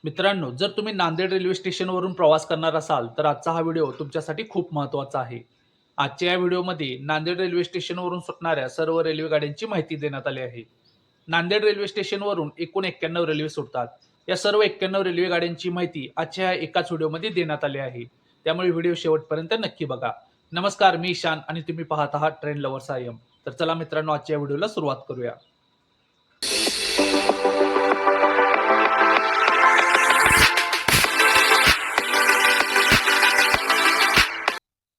मित्रांनो, जर तुम्ही नांदेड रेल्वे स्टेशनवरून प्रवास करणार असाल, तर आजचा हा व्हिडिओ तुमच्यासाठी खूप महत्त्वाचा आहे. आजच्या या व्हिडिओमध्ये नांदेड रेल्वे स्टेशनवरून सुटणाऱ्या सर्व रेल्वे गाड्यांची माहिती देण्यात आली आहे. नांदेड रेल्वे स्टेशनवरून एकूण 91 रेल्वे सुटतात. या सर्व 91 रेल्वे गाड्यांची माहिती आजच्या या एकाच व्हिडिओमध्ये देण्यात आली आहे. त्यामुळे व्हिडिओ शेवटपर्यंत नक्की बघा. नमस्कार, मी ईशान आणि तुम्ही पाहत आहात ट्रेन लव्हर्स आय एम. तर चला मित्रांनो, आजच्या या व्हिडिओला सुरुवात करूया.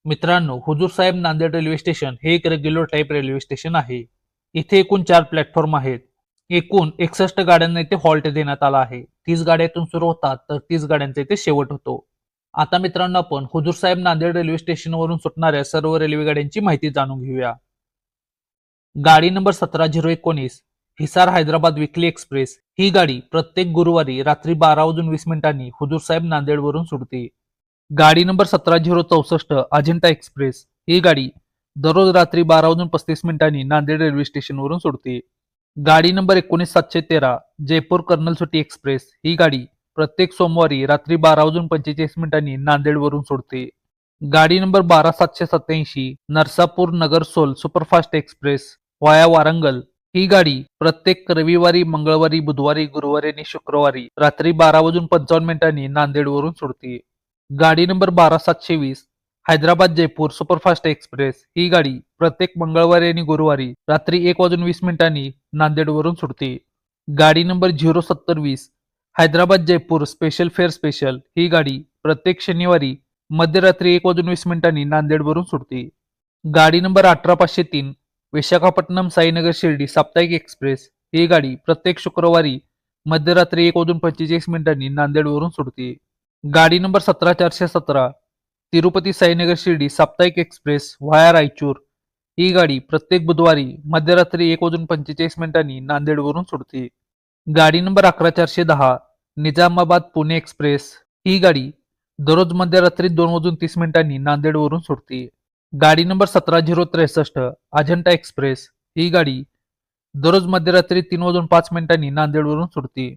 मित्रांनो, हुजूर साहेब नांदेड रेल्वे स्टेशन हे एक रेग्युलर टाईप रेल्वे स्टेशन आहे. इथे एकूण 4 प्लॅटफॉर्म आहेत. एकूण 61 गाड्यांना इथे हॉल्ट देण्यात आला आहे. 30 गाड्या इथून सुरू होतात तर 30 गाड्यांचा इथे शेवट होतो. आता मित्रांनो, आपण हुजूर साहेब नांदेड रेल्वे स्टेशनवरून सुटणाऱ्या सर्व रेल्वे गाड्यांची माहिती जाणून घेऊया. गाडी नंबर 17019 हिसार हैदराबाद विकली एक्सप्रेस ही गाडी प्रत्येक गुरुवारी रात्री 12:20 हुजूर साहेब नांदेडवरून सुटते. गाडी नंबर 17064 अजिंठा एक्सप्रेस ही गाडी दररोज रात्री 12:35 नांदेड रेल्वे स्टेशनवरून सुटते. गाडी नंबर 19713 जयपूर कर्नल सुटी एक्सप्रेस ही गाडी प्रत्येक सोमवारी रात्री 12:45 नांदेडवरून सुटते. गाडी number 12787 Narsapur Nagarsol superfast express via Warangal ही गाडी प्रत्येक रविवारी, मंगळवारी, बुधवारी, गुरुवारी आणि शुक्रवारी रात्री 12:55 नांदेडवरून सुटते. गाडी number 12720 Hyderabad Jaipur superfast express ही गाडी प्रत्येक मंगळवारी आणि गुरुवारी रात्री 1:20 नांदेडवरून सुटते. गाडी number 0720 Hyderabad Jaipur special fare special ही गाडी प्रत्येक शनिवारी मध्यरात्री 1:20 नांदेडवरून सुटते. गाडी नंबर 18503 विशाखापट्टणम साईनगर शिर्डी साप्ताहिक एक्सप्रेस ही गाडी प्रत्येक शुक्रवारी मध्यरात्री 1:45 नांदेडवरून सुटते. गाडी नंबर 17417 तिरुपती साईनगर शिर्डी साप्ताहिक एक्सप्रेस व्हाया रायचूर ही गाडी प्रत्येक बुधवारी मध्यरात्री 1:45 नांदेडवरून सुटते. गाडी नंबर 11410 निजामाबाद पुणे एक्सप्रेस ही गाडी दररोज मध्यरात्री 2:30 नांदेडवरून सुटते. गाडी नंबर 17063 अजंठा एक्सप्रेस ही गाडी दररोज मध्यरात्री 3:05 नांदेडवरून सुटते.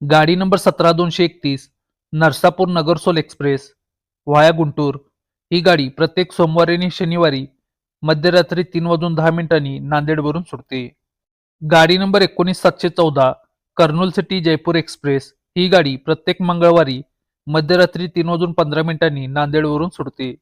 गाडी number 17231 Narasapur Nagarsol express via Guntur ही गाडी प्रत्येक सोमवारी आणि शनिवारी मध्यरात्री 3:10 नांदेडवरून सुटते. गाडी number 19714 Kurnool city Jaipur express ही गाडी प्रत्येक मंगळवारी मध्यरात्री 3:15 नांदेडवरून सुटते.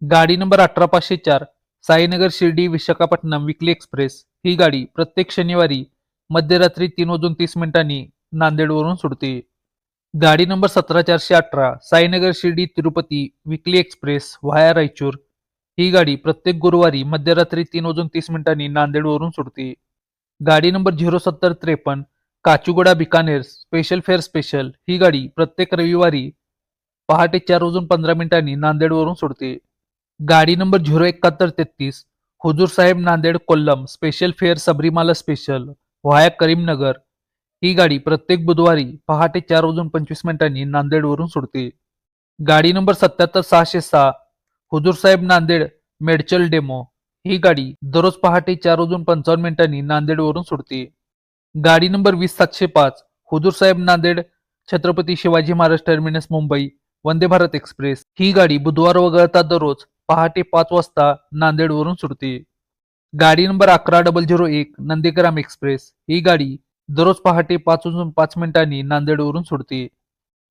गाडी number 18504 Sainagar Shirdi Visakhapatnam weekly express ही गाडी प्रत्येक शनिवारी मध्यरात्री 3:30 नांदेडवरून सुटते. गाडी number 17418 Sainagar Shirdi Tirupati weekly express via Raichur ही गाडी प्रत्येक गुरुवारी मध्यरात्री 3:30 नांदेडवरून सुटते. गाडी number 0753 Kacheguda Bikaner special fare special ही गाडी प्रत्येक रविवारी पहाटे 4:15 नांदेडवरून सुटते. गाडी number 07133 Hazur Sahib Nanded Kollam special fare Sabarimala special via Karimnagar ही गाडी प्रत्येक बुधवारी पहाटे 4:25 नांदेडवरून सुटते. गाडी नंबर 77606 हुजूर साहेब नांदेड मेडचल डेमो ही गाडी दररोज पहाटे 4:55 नांदेडवरून सुटते. गाडी number 20705 Hazur Sahib Nanded Chhatrapati Shivaji Maharaj terminus Mumbai Vande Bharat express ही गाडी बुधवार वगळता दररोज पहाटे 5 वाजता नांदेडवरून सुटते. गाडी नंबर 11001 नंदीग्राम एक्सप्रेस ही गाडी दररोज पहाटे 5:05 नांदेडवरून सुटते.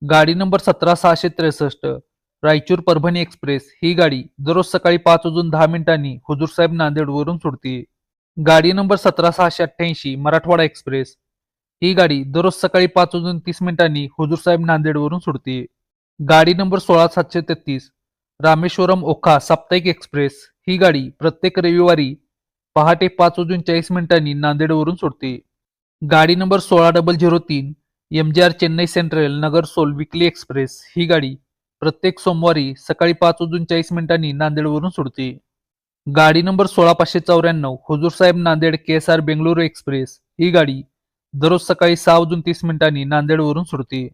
गाडी नंबर 17663 रायचूर परभणी एक्सप्रेस ही गाडी दररोज सकाळी 5:10 हुजूर साहेब नांदेडवरून सुटते. गाडी नंबर 17688 मराठवाडा एक्सप्रेस ही गाडी दररोज सकाळी 5:30 हुजूर साहेब नांदेडवरून सुटते. गाडी नंबर 16733 रामेश्वरम ओखा साप्ताहिक एक्सप्रेस ही गाडी प्रत्येक रविवारी पहाटे 5:40 नांदेडवरून सुटते. गाडी number 16003 MGR Chennai central Nagarsol weekly express ही गाडी प्रत्येक सोमवारी सकाळी 5:40 नांदेडवरून सुटते. गाडी number 16594 Hazur Sahib Nanded KSR Bengaluru express ही गाडी दररोज सकाळी 6:30 नांदेडवरून सुटते.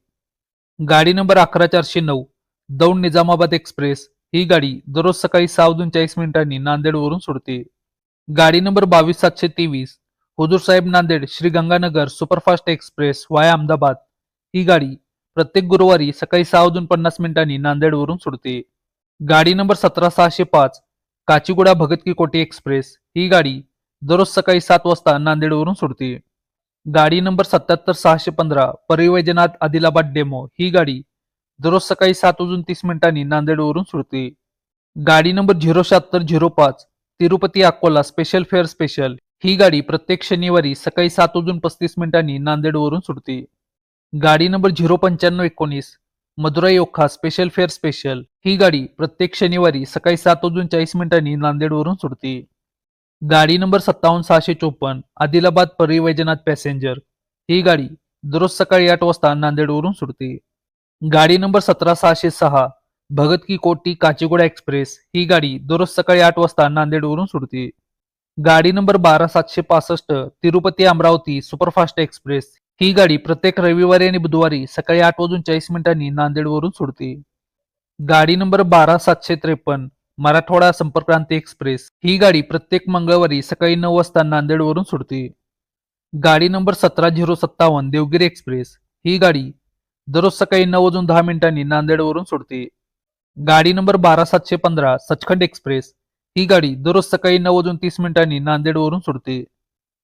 गाडी नंबर 11409 दौंड निजामाबाद एक्सप्रेस ही गाडी दररोज सकाळी 6:40 नांदेडवरून सुटते. गाडी number 22723 Hazur Sahib Nanded Shri Ganganagar superfast express via Ahmedabad ही गाडी प्रत्येक गुरुवारी सकाळी 6:50 नांदेडवरून सुटते. गाडी नंबर 17605 काचीगुडा भगत की कोठी एक्सप्रेस ही गाडी दररोज सकाळी 7 वाजता नांदेडवरून सुटते. गाडी नंबर 77615 परळी वैजनाथ आदिलाबाद डेमो ही गाडी दररोज सकाळी 7:30 नांदेडवरून सुटते. गाडी number 07605 Tirupati Akola special fare special ही गाडी प्रत्येक शनिवारी सकाळी 7:35 नांदेडवरून सुटते. गाडी number 09519 Madurai Okha special fare special ही गाडी प्रत्येक शनिवारी सकाळी 7:40 नांदेडवरून सुटते. गाडी नंबर 57654 आदिलाबाद परळी वैजनाथ पॅसेंजर ही गाडी दररोज सकाळी 8 वाजता नांदेडवरून सुटते. गाडी नंबर 17606 भगत की कोठी काचीगुडा एक्सप्रेस ही गाडी दररोज सकाळी 8 वाजता नांदेडवरून सुटते. गाडी number 12765 Tirupati Amravati superfast express ही गाडी प्रत्येक रविवारी आणि बुधवारी सकाळी 8:40 नांदेडवरून सुटते. गाडी नंबर 12753 मराठवाडा संपर्कक्रांती एक्सप्रेस ही गाडी प्रत्येक मंगळवारी सकाळी 9 वाजता नांदेडवरून सुटते. गाडी नंबर 17057 देवगिरी एक्सप्रेस ही गाडी दररोज सकाळी 9:10 नांदेडवरून सुटते. गाडी नंबर 12715 सचखंड एक्सप्रेस ही गाडी दररोज सकाळी 9:30 नांदेडवरून सुटते.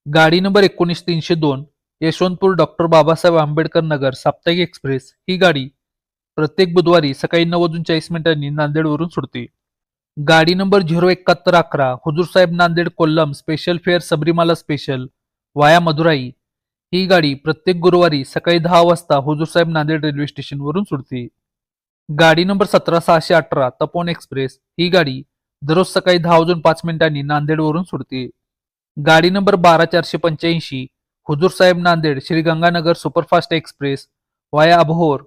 गाडी नंबर 19302 यशवंतपूर डॉक्टर बाबासाहेब आंबेडकर नगर साप्ताहिक एक्सप्रेस ही गाडी प्रत्येक बुधवारी सकाळी 9:40 नांदेडवरून सुटते. गाडी number 07111 Hazur Sahib Nanded Kollam special fare Sabarimala special via Madurai ही गाडी प्रत्येक गुरुवारी सकाळी 10 वाजता हुजूरसाहेब नांदेड रेल्वे स्टेशनवरून सुटते. गाडी नंबर 17618 तपोवन एक्सप्रेस ही गाडी दररोज सकाळी 10:05 नांदेडवरून सुटते. गाडी number 12485 Hazur Sahib Nanded Shri Ganganagar superfast express via Abohar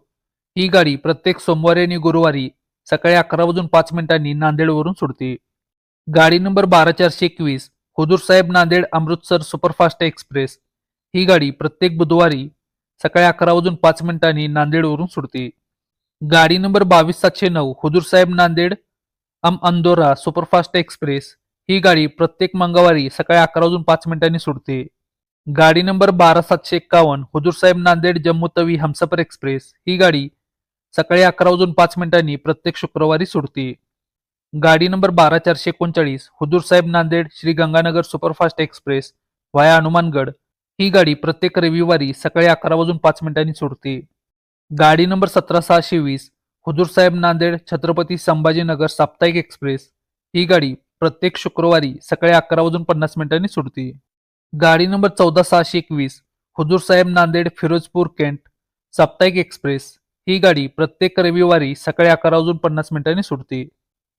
ही गाडी प्रत्येक सोमवारी आणि गुरुवारी सकाळी 11:05 नांदेडवरून सुटते. गाडी number 12421 Hazur Sahib Nanded Amritsar superfast express ही गाडी प्रत्येक बुधवारी सकाळी 11:05 नांदेडवरून सुटते. गाडी number 22709 Hazur Sahib Nanded Andaura superfast express ही गाडी प्रत्येक मंगळवारी सकाळी 11:05 सुटते. गाडी नंबर 12751 हुजूरसाहेब नांदेड जम्मू तवी हमसफर एक्सप्रेस ही गाडी सकाळी 11:05 प्रत्येक शुक्रवारी सुटते. गाडी number 12439 Hazur Sahib Nanded Shri Ganganagar superfast express via Hanumangarh ही गाडी प्रत्येक रविवारी सकाळी 11:05 सुटते. गाडी नंबर 17620 हुजूरसाहेब नांदेड छत्रपती संभाजीनगर साप्ताहिक एक्सप्रेस ही गाडी प्रत्येक शुक्रवारी सकाळी 11:50 सुटते. गाडी नंबर 14621 हुजूरसाहेब नांदेड फिरोजपूर केंट साप्ताहिक एक्सप्रेस ही गाडी प्रत्येक रविवारी सकाळी 11:50 सुटते.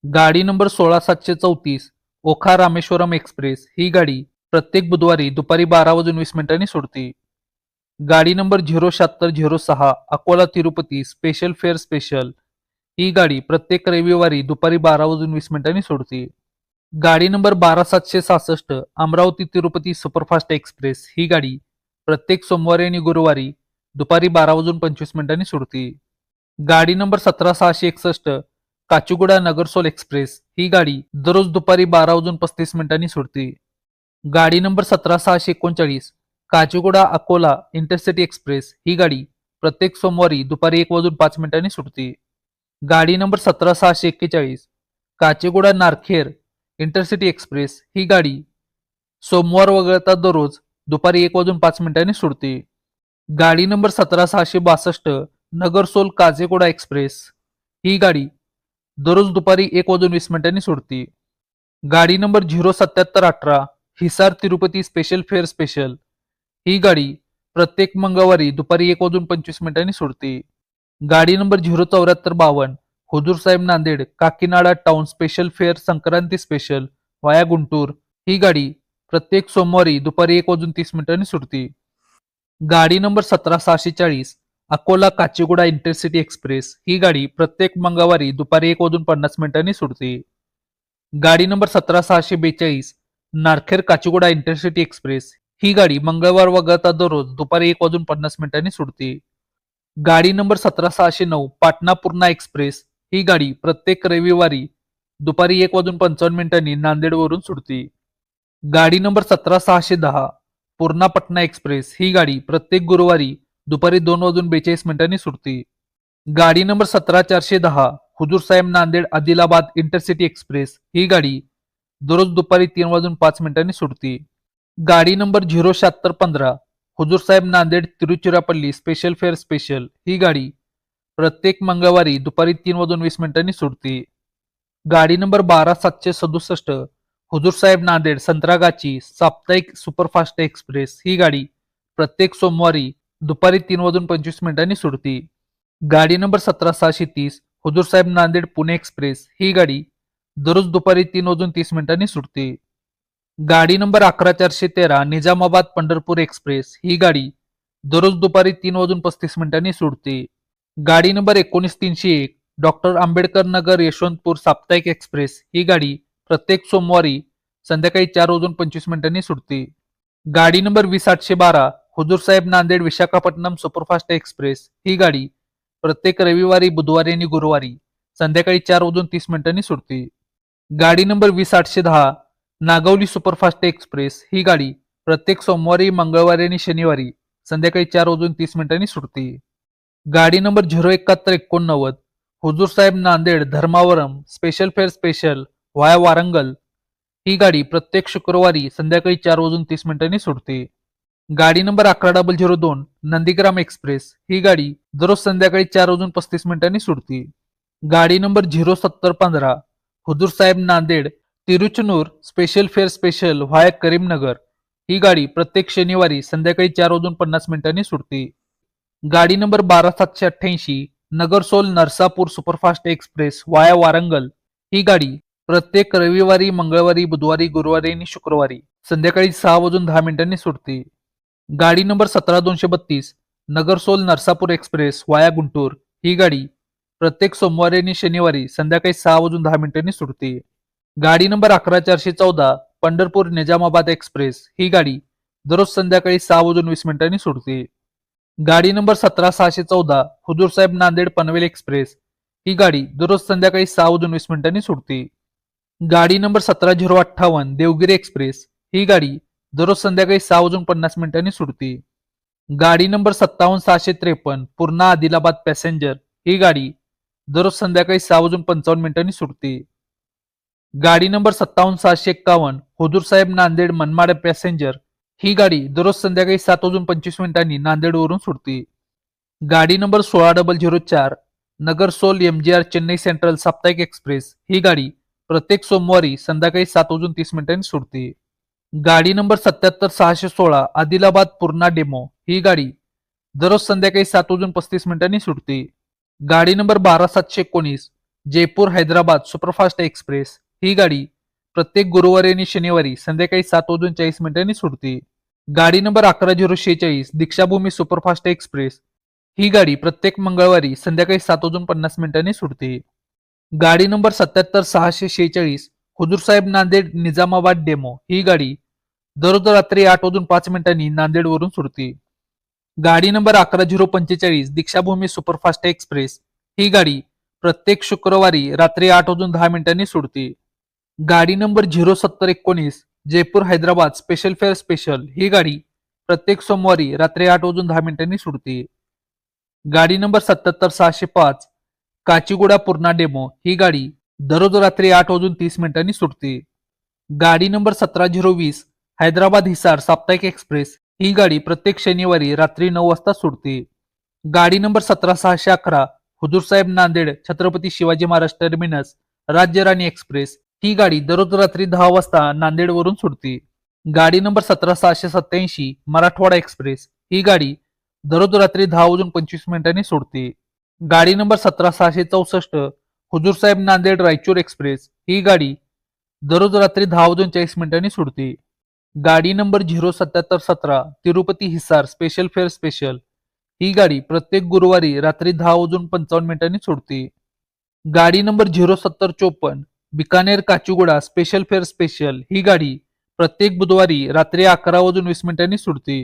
गाडी नंबर 16734 ओखा रामेश्वरम एक्सप्रेस ही गाडी प्रत्येक बुधवारी दुपारी 12:20 सुटते. गाडी number 07606 Akola Tirupati special fare special ही गाडी प्रत्येक रविवारी दुपारी 12:20 सुटते. गाडी number 12766 Amravati Tirupati superfast express ही गाडी प्रत्येक सोमवारी आणि गुरुवारी दुपारी 12:25 सुटते. गाडी नंबर 17661 काचीगुडा नगरसोल एक्सप्रेस ही गाडी दररोज दुपारी 12:35 सुटते. गाडी number 17639 Kacheguda Akola intercity express ही गाडी प्रत्येक सोमवारी दुपारी 1:05 सुटते. गाडी number 17641 Kacheguda Narkher intercity express ही गाडी सोमवार वगळता दररोज दुपारी 1:05 सुटते. गाडी नंबर 17662 नगरसोल काचेगुडा एक्सप्रेस ही गाडी दररोज दुपारी 1:20 सुटते. गाडी number 07718 Hisar Tirupati special fare special ही गाडी प्रत्येक मंगळवारी दुपारी 1:25 सुटते. गाडी number 07452 Hazur Sahib Nanded Kakinada town special fair Sankranti special वाया गुंटूर ही गाडी प्रत्येक सोमवारी दुपारी 1:30 सुटते. गाडी number 17640 Akola Kacheguda intercity express ही गाडी प्रत्येक मंगळवारी दुपारी 1:50 सुटते. गाडी number 17642 Narkher Kacheguda intercity express ही गाडी मंगळवार वगळता दररोज दुपारी 1:50 सुटते. गाडी नंबर 17609 पाटणा पूर्णा एक्सप्रेस ही गाडी प्रत्येक रविवारी दुपारी 1:55 नांदेडवरून सुटते. गाडी नंबर 17610 पूर्णा पटना एक्सप्रेस ही गाडी प्रत्येक गुरुवारी दुपारी 2:42 सुटते. गाडी number 17410 Hazur Sahib Nanded Adilabad intercity express ही गाडी दररोज दुपारी 3:05 सुटते. गाडी number 07615 Hazur Sahib Nanded Tiruchirappalli special fare special ही गाडी प्रत्येक मंगळवारी दुपारी 3:20 सुटते. गाडी नंबर 12767 हुजूर साहेब नांदेड संत्रागाची साप्ताहिक सुपरफास्ट एक्सप्रेस ही गाडी प्रत्येक सोमवारी दुपारी 3:25 सुटते. गाडी नंबर 17630 हुजूर साहेब नांदेड पुणे एक्सप्रेस ही गाडी दररोज दुपारी 3:30 सुटते. गाडी नंबर 11413 निजामाबाद पंढरपूर एक्सप्रेस ही गाडी दररोज दुपारी 3:35 सुटते. गाडी नंबर 19301 डॉक्टर आंबेडकर नगर यशवंतपूर साप्ताहिक एक्सप्रेस ही गाडी प्रत्येक सोमवारी संध्याकाळी 4:25 सुटते. गाडी नंबर 20812 हुजूर साहेब नांदेड विशाखापट्टणम सुपरफास्ट एक्सप्रेस ही गाडी प्रत्येक रविवारी बुधवारी आणि गुरुवारी संध्याकाळी 4:30 सुटते. गाडी नंबर 20810 नागवली सुपरफास्ट एक्सप्रेस ही गाडी प्रत्येक सोमवारी मंगळवारी आणि शनिवारी संध्याकाळी 4:30 सुटते. गाडी number 07189 Hazur Sahib Nanded Dharmavaram special fare special via Warangal ही गाडी प्रत्येक शुक्रवारी संध्याकाळी 4:30 सुटते. गाडी नंबर 11002 नंदीग्राम एक्सप्रेस ही गाडी दररोज संध्याकाळी 4:35 सुटते. गाडी number 07015 Hazur Sahib Nanded Tiruchanur special fare special via Karimnagar ही गाडी प्रत्येक शनिवारी संध्याकाळी 4:50 सुटते. गाडी number 12788 Nagarsol Narsapur superfast express via Warangal ही गाडी प्रत्येक रविवारी मंगळवारी बुधवारी गुरुवारी आणि शुक्रवारी संध्याकाळी 6:10 सुटते. गाडी नंबर 17232 नगरसोल नरसापूर एक्सप्रेस वाया गुंटूर ही गाडी प्रत्येक सोमवारी आणि शनिवारी संध्याकाळी 6:10 सुटते. गाडी नंबर 11414 पंढरपूर निजामाबाद एक्सप्रेस ही गाडी दररोज संध्याकाळी 6:20 सुटते. गाडी नंबर 17614 हुजूर साहेब नांदेड पनवेल एक्सप्रेस ही गाडी दररोज संध्याकाळी 6:20 सुटते. गाडी नंबर 17058 देवगिरी एक्सप्रेस ही गाडी दररोज संध्याकाळी 6:50 सुटते. गाडी नंबर 57653 पूर्णा आदिलाबाद पॅसेंजर ही गाडी दररोज संध्याकाळी 6:55 सुटते. गाडी नंबर 57651 हुजूर साहेब नांदेड मनमाड पॅसेंजर ही गाडी दररोज संध्याकाळी 7:25 नांदेडवरून सुटते. गाडी number 16004 Nagarsol MGR Chennai central साप्ताहिक एक्सप्रेस ही गाडी प्रत्येक सोमवारी संध्याकाळी 7:30 सुटते. गाडी नंबर 77616 आदिलाबाद पूर्णा डेमो ही गाडी दररोज संध्याकाळी 7:35 सुटते. गाडी number 12719 Jaipur Hyderabad superfast express ही गाडी प्रत्येक गुरुवारी आणि शनिवारी संध्याकाळी 7:40 सुटते. गाडी नंबर 11046 दीक्षाभूमी सुपरफास्ट एक्सप्रेस ही गाडी प्रत्येक मंगळवारी संध्याकाळी 7:50 सुटते. गाडी नंबर 77646 हुजूर साहेब नांदेड निजामाबाद डेमो ही गाडी दररोज रात्री 8:05 नांदेडवरून सुटते. गाडी नंबर 11045 दीक्षाभूमी सुपरफास्ट एक्सप्रेस ही गाडी प्रत्येक शुक्रवारी रात्री 8:10 सुटते. गाडी number 07019 Jaipur Hyderabad special fare special ही गाडी प्रत्येक सोमवारी रात्री 8:10 सुटते. गाडी नंबर 77605 काचीगुडा पूर्णा डेमो ही गाडी दररोज रात्री 8:30 सुटते. गाडी नंबर 17020 हैदराबाद हिसार साप्ताहिक एक्सप्रेस ही गाडी प्रत्येक शनिवारी रात्री 9 वाजता सुटते. गाडी नंबर 17611 हुजूर साहेब नांदेड छत्रपती शिवाजी महाराज टर्मिनस राज्य राणी एक्सप्रेस ही गाडी दररोज रात्री 10 वाजता नांदेडवरून सुटते. गाडी नंबर 17787 मराठवाडा एक्सप्रेस ही गाडी दररोज रात्री 10:25 सुटते. गाडी नंबर 17664 हुजूर साहेब नांदेड रायचूर एक्सप्रेस ही गाडी दररोज रात्री 10:40 सुटते. गाडी number 07717 Tirupati Hisar special fare special ही गाडी प्रत्येक गुरुवारी रात्री 10:55 सुटते. गाडी number 07054 Bikaner Kacheguda special fare special ही गाडी प्रत्येक बुधवारी रात्री 11:20 सुटते.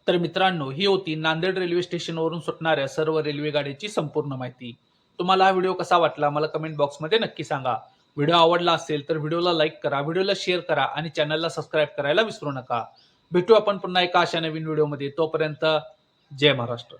तर मित्रांनो, ही होती नांदेड रेल्वे स्टेशनवरून सुटणाऱ्या सर्व रेल्वे गाड्यांची संपूर्ण माहिती. तुम्हाला हा व्हिडिओ कसा वाटला मला कमेंट बॉक्समध्ये नक्की सांगा. व्हिडिओ आवडला असेल तर व्हिडिओला लाईक करा, व्हिडिओला शेअर करा आणि चॅनलला सबस्क्राईब करायला विसरू नका. भेटू आपण पुन्हा एका अशा नवीन व्हिडिओमध्ये. तोपर्यंत जय महाराष्ट्र.